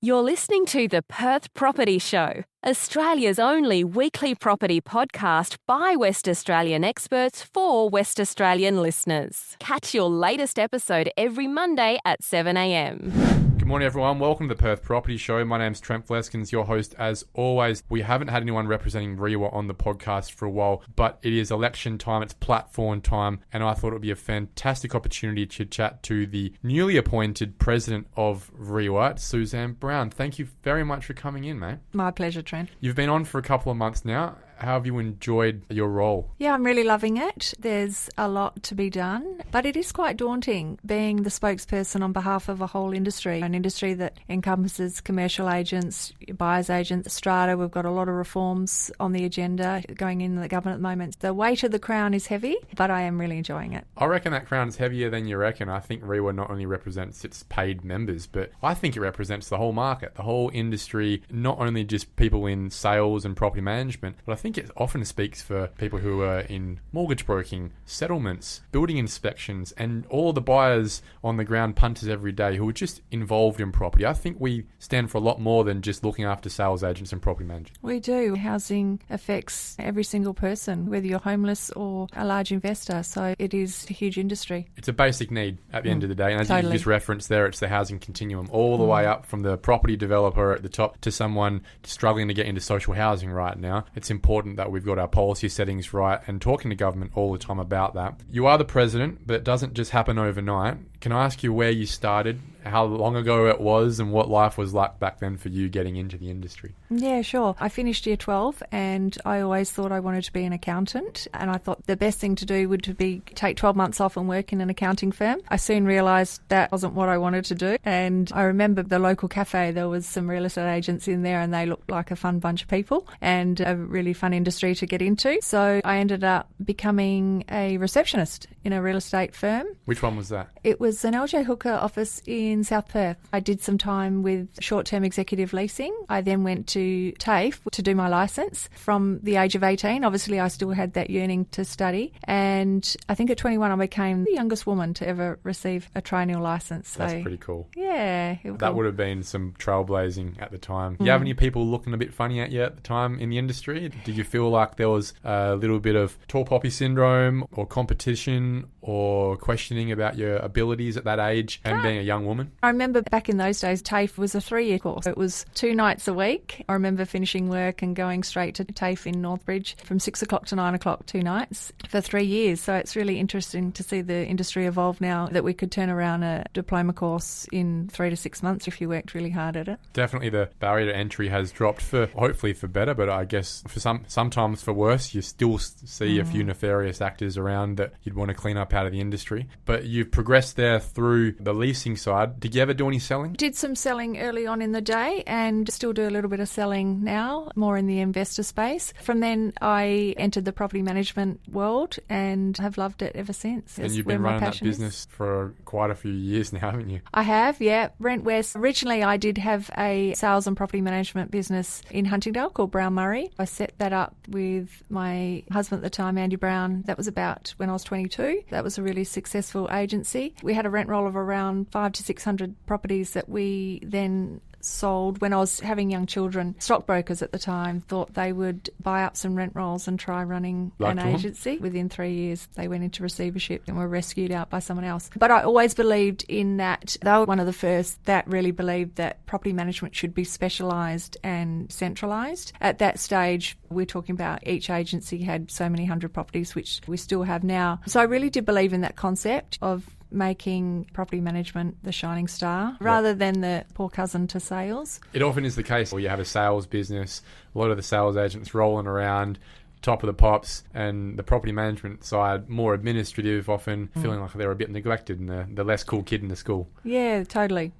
You're listening to the Perth Property Show, Australia's only weekly property podcast by West Australian experts for West Australian listeners. Catch your latest episode every Monday at 7 a.m. Good morning, everyone. Welcome to the Perth Property Show. My name's Trent Fleskens, your host as always. We haven't had anyone representing REWA on the podcast for a while, but it is election time, it's platform time, and I thought it would be a fantastic opportunity to chat to the newly appointed president of REWA, Suzanne Brown. Thank you very much for coming in, mate. My pleasure, Trent. You've been on for a couple of months now. How have you enjoyed your role? Yeah, I'm really loving it. There's a lot to be done, but it is quite daunting being the spokesperson on behalf of a whole industry, an industry that encompasses commercial agents, buyers agents, strata. We've got a lot of reforms on the agenda going in the government at the moment. The weight of the crown is heavy, but I am really enjoying it. I reckon that crown is heavier than you reckon. I think REWA not only represents its paid members, but I think it represents the whole market, the whole industry, not only just people in sales and property management, but I think it often speaks for people who are in mortgage broking, settlements, building inspections, and all the buyers on the ground, punters every day who are just involved in property. I think we stand for a lot more than just looking after sales agents and property managers. We do. Housing affects every single person, whether you're homeless or a large investor. So it is a huge industry. It's a basic need at the end of the day. And as Totally. you just referenced there, it's the housing continuum all the way up from the property developer at the top to someone struggling to get into social housing right now. It's important that we've got our policy settings right and talking to government all the time about that. You are the president, but it doesn't just happen overnight. Can I ask you where you started, how long ago it was, and what life was like back then for you getting into the industry? Yeah, sure. I finished year 12 and I always thought I wanted to be an accountant, and I thought the best thing to do would be take 12 months off and work in an accounting firm. I soon realised that wasn't what I wanted to do, and I remember the local cafe, there was some real estate agents in there and they looked like a fun bunch of people and a really fun industry to get into. So I ended up becoming a receptionist in a real estate firm. Which one was that? It was an LJ Hooker office in South Perth. I did some time with short-term executive leasing. I then went to TAFE to do my licence from the age of 18. Obviously, I still had that yearning to study. And I think at 21, I became the youngest woman to ever receive a triennial licence. That's pretty cool. Yeah. That would have been some trailblazing at the time. Do you have any people looking a bit funny at you at the time in the industry? Did you feel like there was a little bit of tall poppy syndrome or competition or questioning about your abilities at that age and being a young woman? I remember back in those days, TAFE was a 3-year course. It was 2 nights a week. I remember finishing work and going straight to TAFE in Northbridge from 6 o'clock to 9 o'clock, 2 nights for 3 years. So it's really interesting to see the industry evolve now, that we could turn around a diploma course in 3 to 6 months if you worked really hard at it. Definitely the barrier to entry has dropped, for hopefully for better, but I guess for sometimes for worse. You still see a few nefarious actors around that you'd want to clean up out of the industry. But you've progressed there through the leasing side. Did you ever do any selling? Did some selling early on in the day and still do a little bit of selling now, more in the investor space. From then I entered the property management world and have loved it ever since. And you've been running that business for quite a few years now, haven't you? I have, yeah. Rent West. Originally I did have a sales and property management business in Huntingdale called Brown Murray. I set that up with my husband at the time, Andy Brown. That was about when I was 22. That was a really successful agency. We had a rent roll of around 500 to 600 properties that we then sold. When I was having young children, stockbrokers at the time thought they would buy up some rent rolls and try running an agency. Within 3 years, they went into receivership and were rescued out by someone else. But I always believed in that. They were one of the first that really believed that property management should be specialised and centralised. At that stage, we're talking about each agency had so many hundred properties, which we still have now. So I really did believe in that concept of making property management the shining star rather than the poor cousin to sales. It often is the case where you have a sales business, a lot of the sales agents rolling around, top of the pops, and the property management side more administrative, often feeling like they're a bit neglected and the less cool kid in the school. Yeah, totally.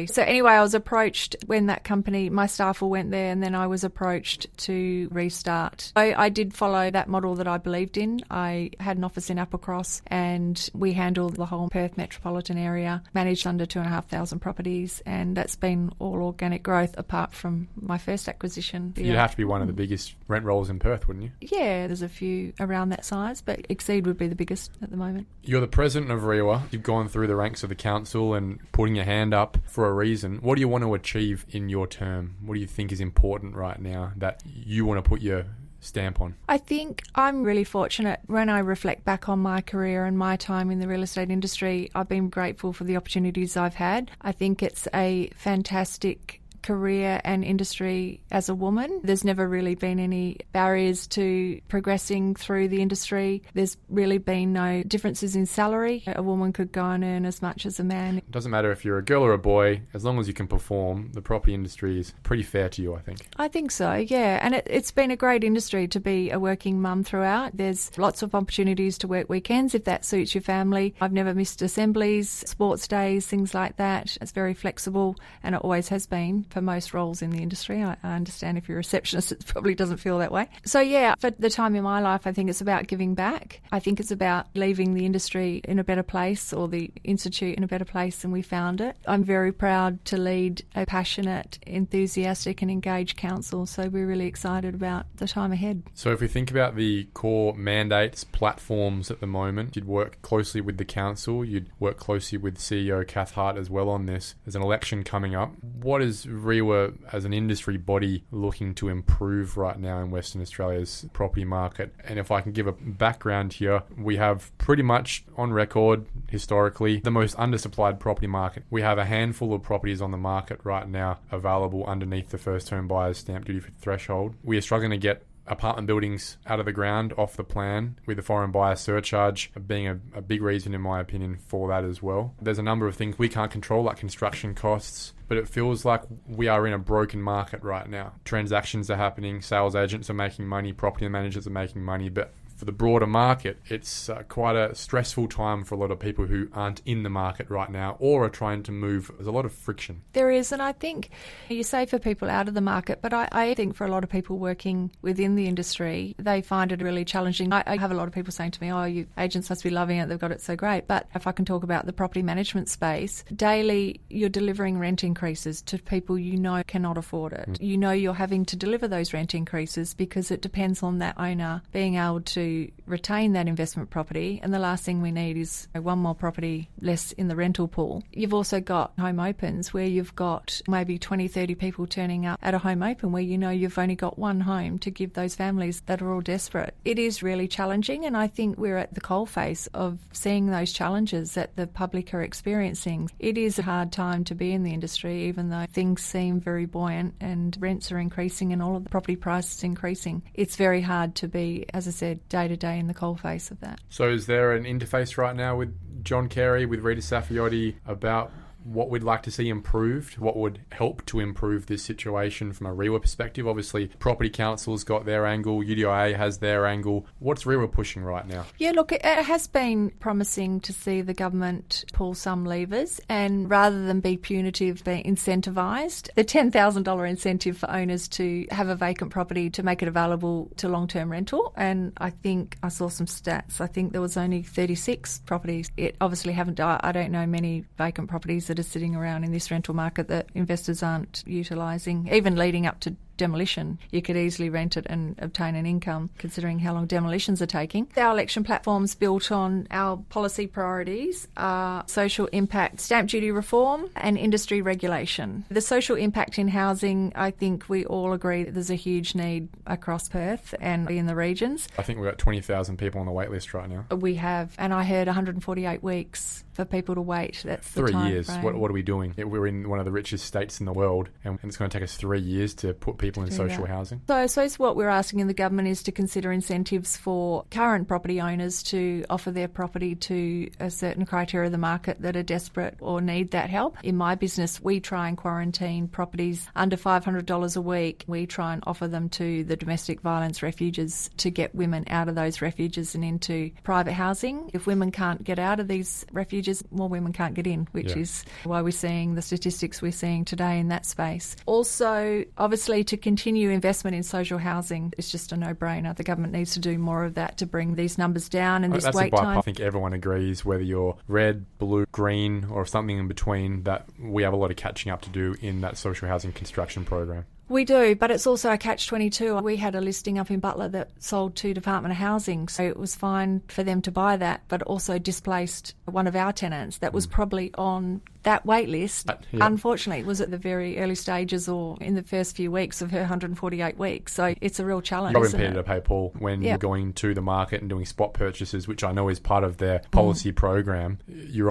So anyway, I was approached when that company, my staff all went there, and then I was approached to restart. I did follow that model that I believed in. I had an office in Applecross and we handled the whole Perth metropolitan area, managed under 2,500 properties, and that's been all organic growth apart from my first acquisition. You'd have to be one of the biggest rent rolls in Perth, wouldn't you? Yeah, there's a few around that size, but Exceed would be the biggest at the moment. You're the president of REWA. You've gone through the ranks of the council and putting your hand up for a reason. What do you want to achieve in your term? What do you think is important right now that you want to put your stamp on? I think I'm really fortunate. When I reflect back on my career and my time in the real estate industry, I've been grateful for the opportunities I've had. I think it's a fantastic career and industry as a woman. There's never really been any barriers to progressing through the industry. There's really been no differences in salary. A woman could go and earn as much as a man. It doesn't matter if you're a girl or a boy, as long as you can perform, the property industry is pretty fair to you, I think. I think so, yeah. And it's been a great industry to be a working mum throughout. There's lots of opportunities to work weekends if that suits your family. I've never missed assemblies, sports days, things like that. It's very flexible, and it always has been for most roles in the industry. I understand if you're a receptionist, it probably doesn't feel that way. So yeah, for the time in my life, I think it's about giving back. I think it's about leaving the industry in a better place, or the institute in a better place than we found it. I'm very proud to lead a passionate, enthusiastic and engaged council. So we're really excited about the time ahead. So if we think about the core mandates, platforms at the moment, you'd work closely with the council, you'd work closely with CEO Kath Hart as well on this. There's an election coming up. What is REWA as an industry body looking to improve right now in Western Australia's property market? And if I can give a background here, we have pretty much on record historically the most undersupplied property market. We have a handful of properties on the market right now available underneath the first home buyer's stamp duty threshold. We are struggling to get apartment buildings out of the ground, off the plan, with the foreign buyer surcharge being a big reason, in my opinion, for that as well. There's a number of things we can't control, like construction costs, but it feels like we are in a broken market right now. Transactions are happening, sales agents are making money, property managers are making money, but for the broader market, it's quite a stressful time for a lot of people who aren't in the market right now or are trying to move. There's a lot of friction. There is, and I think you say for people out of the market, but I think for a lot of people working within the industry, they find it really challenging. I have a lot of people saying to me, oh, you agents must be loving it, they've got it so great. But if I can talk about the property management space, daily you're delivering rent increases to people you know cannot afford it. You know you're having to deliver those rent increases because it depends on that owner being able to retain that investment property, and the last thing we need is one more property less in the rental pool. You've also got home opens where you've got maybe 20, 30 people turning up at a home open where you know you've only got one home to give those families that are all desperate. It is really challenging, and I think we're at the coalface of seeing those challenges that the public are experiencing. It is a hard time to be in the industry, even though things seem very buoyant and rents are increasing and all of the property prices increasing. It's very hard to be, as I said, day to day in the coalface of that. So is there an interface right now with John Carey, with Rita Safiotti, about what we'd like to see improved, what would help to improve this situation from a REWA perspective? Obviously, Property Council's got their angle, UDIA has their angle. What's REWA pushing right now? Yeah, look, it has been promising to see the government pull some levers, and rather than be punitive, be incentivised. The $10,000 incentive for owners to have a vacant property to make it available to long-term rental, and I think I saw some stats. I think there was only 36 properties. It obviously haven't. I don't know many vacant properties that are sitting around in this rental market that investors aren't utilising, even leading up to demolition. You could easily rent it and obtain an income, considering how long demolitions are taking. Our election platform's built on our policy priorities are social impact, stamp duty reform and industry regulation. The social impact in housing, I think we all agree that there's a huge need across Perth and in the regions. I think we've got 20,000 people on the wait list right now. We have, and I heard 148 weeks for people to wait. That's the 3 time years. frame. What are we doing? We're in one of the richest states in the world, and it's going to take us 3 years to put people in social housing. So I suppose what we're asking in the government is to consider incentives for current property owners to offer their property to a certain criteria of the market that are desperate or need that help. In my business, we try and quarantine properties under $500 a week. We try and offer them to the domestic violence refuges to get women out of those refuges and into private housing. If women can't get out of these refuges, more women can't get in, which is why we're seeing the statistics we're seeing today in that space. Also, obviously, to continue investment in social housing is just a no-brainer. The government needs to do more of that to bring these numbers down and this wait time. I think everyone agrees, whether you're red, blue, green or something in between, that we have a lot of catching up to do in that social housing construction program. We do, but it's also a catch-22. We had a listing up in Butler that sold to Department of Housing, so it was fine for them to buy that, but also displaced one of our tenants that was probably on that wait list. Unfortunately, it was at the very early stages or in the first few weeks of her 148 weeks. So it's a real challenge. Robin Peter to pay Paul when you're going to the market and doing spot purchases, which I know is part of their policy program.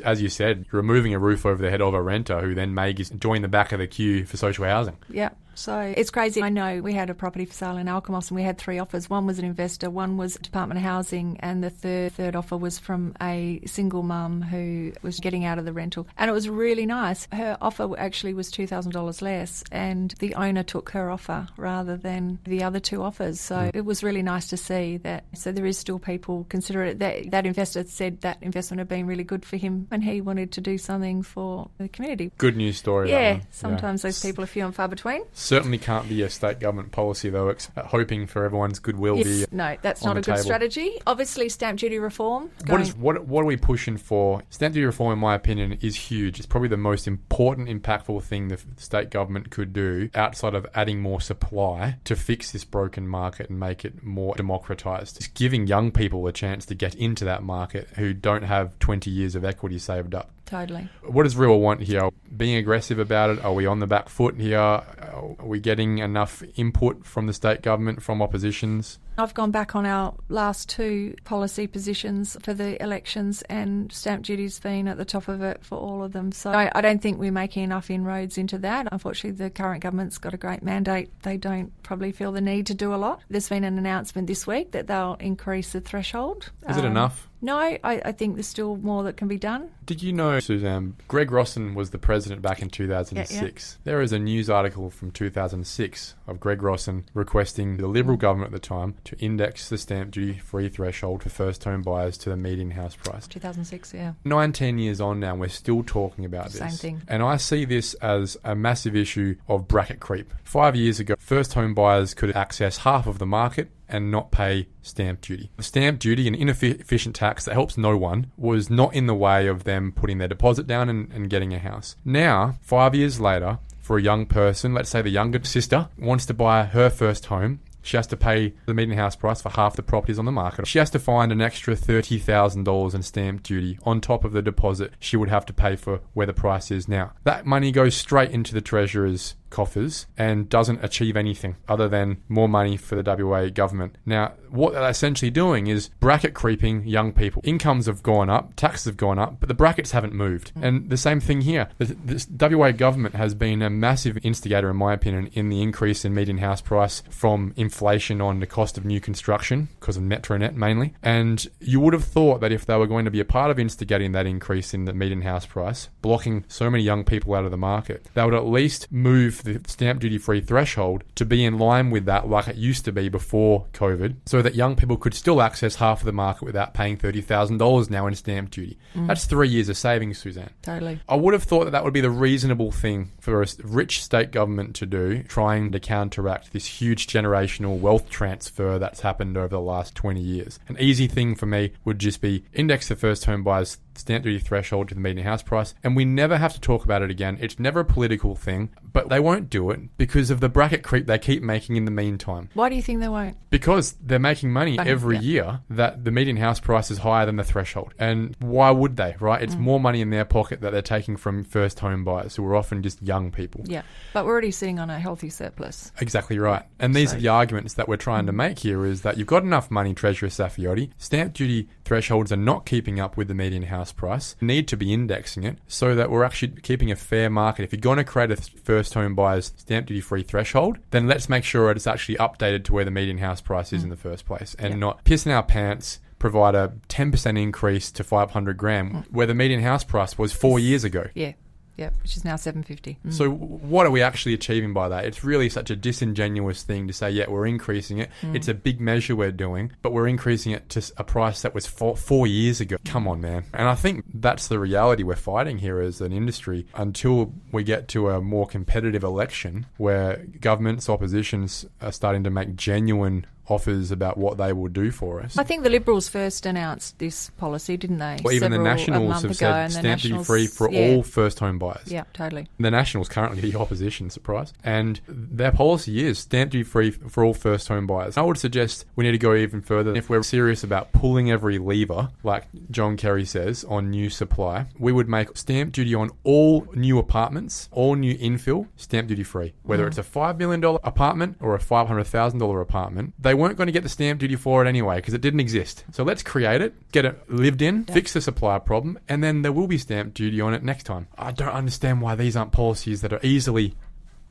As you said, you're removing a roof over the head of a renter who then may join the back of the queue for social housing. Yeah. So it's crazy. I know we had a property for sale in Alkimos and we had 3 offers. One was an investor, one was Department of Housing, and the third offer was from a single mum who was getting out of the rental. And it was really nice. Her offer actually was $2,000 less, and the owner took her offer rather than the other 2 offers. So it was really nice to see that. So there is still people consider it. That investor said that investment had been really good for him and he wanted to do something for the community. Good news story. Yeah, sometimes those people are few and far between. Certainly can't be a state government policy, though, hoping for everyone's goodwill. Yes. No, that's not a good strategy. Obviously, stamp duty reform. What are we pushing for? Stamp duty reform, in my opinion, is huge. It's probably the most important, impactful thing the state government could do outside of adding more supply to fix this broken market and make it more democratised. It's giving young people a chance to get into that market who don't have 20 years of equity saved up. Totally. What does REWA want here? Being aggressive about it? Are we on the back foot here? Are we getting enough input from the state government, from oppositions? I've gone back on our last 2 policy positions for the elections, and stamp duty's been at the top of it for all of them. So I don't think we're making enough inroads into that. Unfortunately, the current government's got a great mandate. They don't probably feel the need to do a lot. There's been an announcement this week that they'll increase the threshold. Is it enough? No, I think there's still more that can be done. Did you know, Suzanne, Greg Rosson was the president back in 2006. There is a news article from 2006 of Greg Rosson requesting the Liberal government at the time to index the stamp duty-free threshold for first-home buyers to the median house price. 2006, yeah. 19 years on now, we're still talking about this. Same thing. And I see this as a massive issue of bracket creep. 5 years ago, first-home buyers could access half of the market and not pay stamp duty. The stamp duty, an inefficient tax that helps no one, was not in the way of them putting their deposit down and getting a house. Now, 5 years later, for a young person, let's say the younger sister wants to buy her first home, she has to pay the median house price for half the properties on the market. She has to find an extra $30,000 in stamp duty on top of the deposit she would have to pay for where the price is now. That money goes straight into the Treasurer's coffers and doesn't achieve anything other than more money for the WA government. Now, what they're essentially doing is bracket creeping young people. Incomes have gone up, taxes have gone up, but the brackets haven't moved. And the same thing here. The WA government has been a massive instigator, in my opinion, in the increase in median house price from inflation on the cost of new construction, because of Metronet mainly. And you would have thought that if they were going to be a part of instigating that increase in the median house price, blocking so many young people out of the market, they would at least move the stamp duty-free threshold to be in line with that like it used to be before COVID, so that young people could still access half of the market without paying $30,000 now in stamp duty. That's 3 years of savings, Suzanne. Totally. I would have thought that would be the reasonable thing for a rich state government to do, trying to counteract this huge generational wealth transfer that's happened over the last 20 years. An easy thing for me would just be index the first home buyers stamp duty threshold to the median house price, and we never have to talk about it again. It's never a political thing, but they won't do it because of the bracket creep they keep making in the meantime. Why do you think they won't? Because they're making money every year that the median house price is higher than the threshold. And why would they, right? It's more money in their pocket that they're taking from first home buyers who are often just young people. Yeah, but we're already sitting on a healthy surplus. Exactly right. And these are the arguments that we're trying to make here, is that you've got enough money, Treasurer Saffioti. Stamp duty thresholds are not keeping up with the median house price. You need to be indexing it so that we're actually keeping a fair market. If you're going to create a first home buyer's stamp duty free threshold, then let's make sure it's actually updated to where the median house price is in the first place, and not pissing our pants, provide a 10% increase to $500,000 where the median house price was 4 years ago. Yeah, which is now $750. So what are we actually achieving by that? It's really such a disingenuous thing to say, yeah, we're increasing it. It's a big measure we're doing, but we're increasing it to a price that was 4 years ago. Come on, man. And I think that's the reality we're fighting here as an industry until we get to a more competitive election where governments, oppositions are starting to make genuine offers about what they will do for us. I think the Liberals first announced this policy, didn't they? Well, even the a Nationals month have ago, said and the stamp duty Nationals- free for yeah. all first home buyers. Yeah, totally. The Nationals currently the opposition, surprise. And their policy is stamp duty free for all first home buyers. I would suggest we need to go even further. If we're serious about pulling every lever, like John Kerry says, on new supply, we would make stamp duty on all new apartments, all new infill, stamp duty free. Whether it's a $5 million apartment or a $500,000 apartment, they weren't going to get the stamp duty for it anyway because it didn't exist. So let's create it, get it lived in, fix the supply problem, and then there will be stamp duty on it next time. I don't understand why these aren't policies that are easily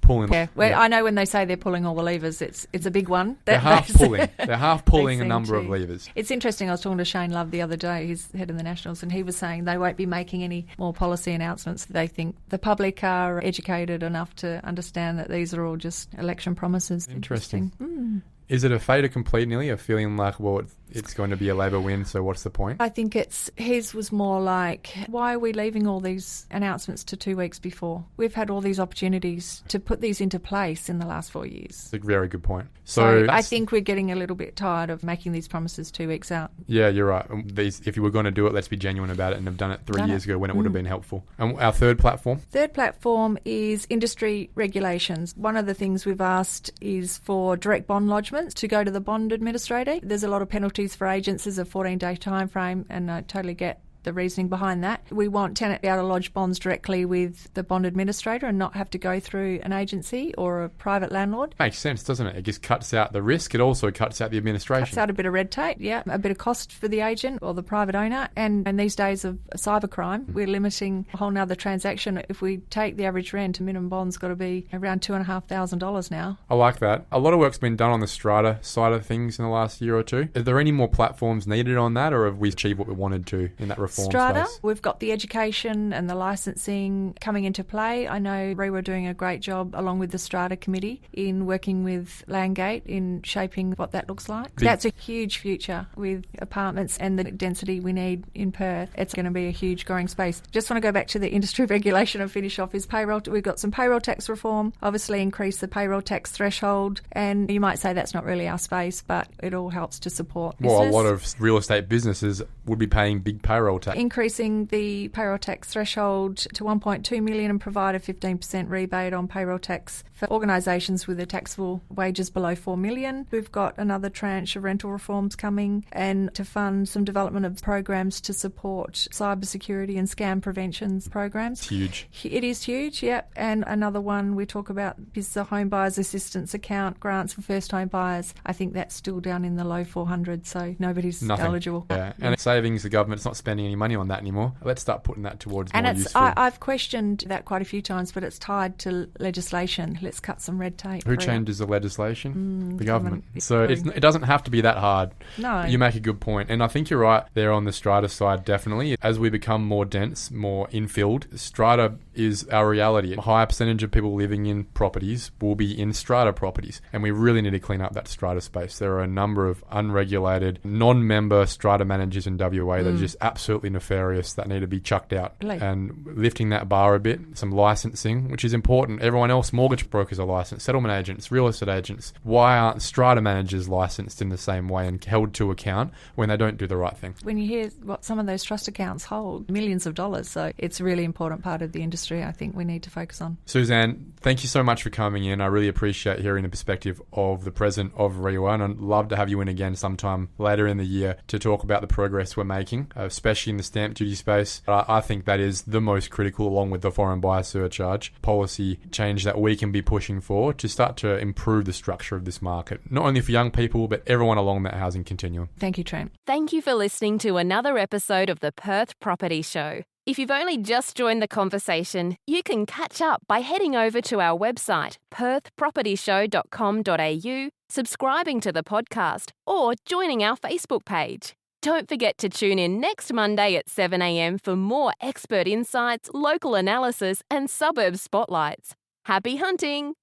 pulling. Yeah, well, I know when they say they're pulling all the levers, it's a big one. They're half pulling. They're half pulling a number of levers. It's interesting. I was talking to Shane Love the other day, who's head of the Nationals, and he was saying they won't be making any more policy announcements. They think the public are educated enough to understand that these are all just election promises. Interesting. Is it a fait accompli, Nearly, a feeling like, well, it's going to be a Labor win, so what's the point? I think his was more like, why are we leaving all these announcements to 2 weeks before? We've had all these opportunities to put these into place in the last 4 years. It's a very good point. So I think we're getting a little bit tired of making these promises 2 weeks out. Yeah, you're right. If you were going to do it, let's be genuine about it and have done it 3 years ago when it would have been helpful. And our third platform? Third platform is industry regulations. One of the things we've asked is for direct bond lodgements to go to the bond administrator. There's a lot of penalties for agents. There's a 14-day time frame, and I totally get the reasoning behind that. We want tenant to be able to lodge bonds directly with the bond administrator and not have to go through an agency or a private landlord. Makes sense, doesn't it? It just cuts out the risk. It also cuts out the administration. Cuts out a bit of red tape, yeah. A bit of cost for the agent or the private owner. And in these days of cybercrime, we're limiting a whole nother transaction. If we take the average rent, a minimum bond's got to be around $2,500 now. I like that. A lot of work's been done on the strata side of things in the last year or two. Are there any more platforms needed on that, or have we achieved what we wanted to in that reform Strata, space? we've got the education and the licensing coming into play. I know REWA are doing a great job along with the Strata Committee in working with Landgate in shaping what that looks like. That's a huge future with apartments and the density we need in Perth. It's going to be a huge growing space. Just want to go back to the industry regulation and finish off is payroll. We've got some payroll tax reform, obviously increase the payroll tax threshold, and you might say that's not really our space, but it all helps to support business. Well, a lot of real estate businesses would be paying big payroll tax. Increasing the payroll tax threshold to 1.2 million and provide a 15% rebate on payroll tax for organisations with their taxable wages below 4 million. We've got another tranche of rental reforms coming, and to fund some development of programs to support cybersecurity and scam prevention programs. It's huge. It is huge, yep. And another one we talk about is the Home Buyers Assistance Account grants for first home buyers. I think that's still down in the low 400s, so nobody's eligible. Yeah, and savings, the government's not spending any money on that anymore. Let's start putting that towards and more useful. I've questioned that quite a few times, but it's tied to legislation. Let's cut some red tape. Who changes the legislation? The government. government. So it doesn't have to be that hard. No. You make a good point. And I think you're right there on the strata side, definitely. As we become more dense, more infilled, strata is our reality. A higher percentage of people living in properties will be in strata properties. And we really need to clean up that strata space. There are a number of unregulated, non-member strata managers in WA that are just absolutely nefarious that need to be chucked out. And lifting that bar a bit, some licensing, which is important. Everyone else, mortgage brokers are licensed, settlement agents, real estate agents. Why aren't strata managers licensed in the same way and held to account when they don't do the right thing? When you hear what some of those trust accounts hold, millions of dollars, so it's a really important part of the industry I think we need to focus on. Suzanne, thank you so much for coming in. I really appreciate hearing the perspective of the president of REWA, and I'd love to have you in again sometime later in the year to talk about the progress we're making, especially in the stamp duty space. I think that is the most critical, along with the foreign buyer surcharge policy change that we can be pushing for to start to improve the structure of this market, not only for young people, but everyone along that housing continuum. Thank you, Trent. Thank you for listening to another episode of the Perth Property Show. If you've only just joined the conversation, you can catch up by heading over to our website, perthpropertyshow.com.au, subscribing to the podcast, or joining our Facebook page. Don't forget to tune in next Monday at 7 a.m. for more expert insights, local analysis, and suburb spotlights. Happy hunting!